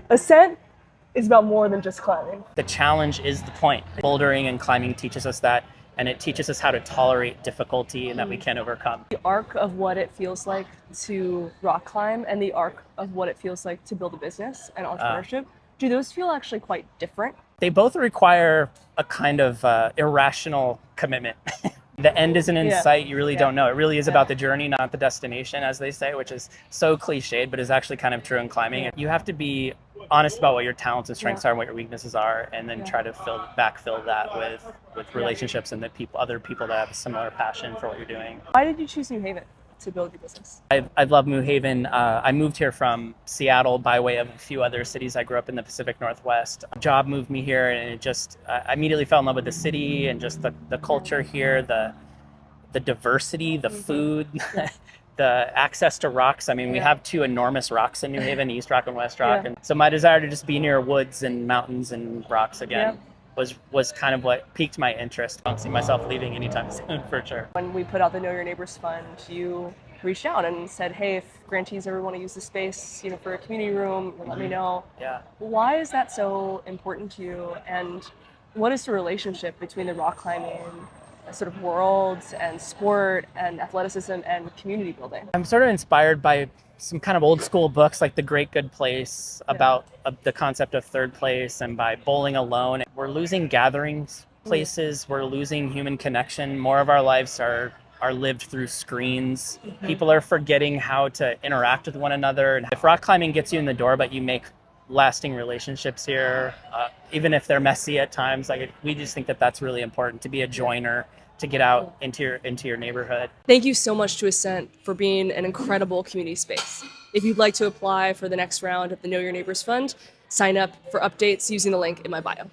Ascent is about more than just climbing. The challenge is the point. Bouldering and climbing teaches us that, and it teaches us how to tolerate difficulty and that we can overcome. The arc of what it feels like to rock climb and the arc of what it feels like to build a business and entrepreneurship, do those feel actually quite different? They both require a kind of irrational commitment. The end isn't in sight. You really don't know. It really is about the journey, not the destination, as they say, which is so cliched, but is actually kind of true in climbing. You have to be honest about what your talents and strengths are and what your weaknesses are, and then try to backfill that with relationships and other people that have a similar passion for what you're doing. Why did you choose New Haven to build your business? I've loved New Haven. I moved here from Seattle by way of a few other cities. I grew up in the Pacific Northwest. A job moved me here, and I immediately fell in love with the city and just the culture here, the diversity, the food, the access to rocks. I mean, we have two enormous rocks in New Haven, East Rock and West Rock. And so my desire to just be near woods and mountains and rocks again was kind of what piqued my interest. I don't see myself leaving anytime soon, for sure. When we put out the Know Your Neighbors Fund, you reached out and said, hey, if grantees ever want to use the space, for a community room, let me know. Yeah. Why is that so important to you? And what is the relationship between the rock climbing sort of world and sport and athleticism and community building? I'm sort of inspired by some kind of old school books like The Great Good Place about the concept of third place, and by Bowling Alone. We're losing gathering places. We're losing human connection. More of our lives are lived through screens. People are forgetting how to interact with one another. And if rock climbing gets you in the door, but you make lasting relationships here, even if they're messy at times, we just think that that's really important, to be a joiner, to get out into your neighborhood. Thank you so much to Ascent for being an incredible community space. If you'd like to apply for the next round of the Know Your Neighbors Fund, sign up for updates using the link in my bio.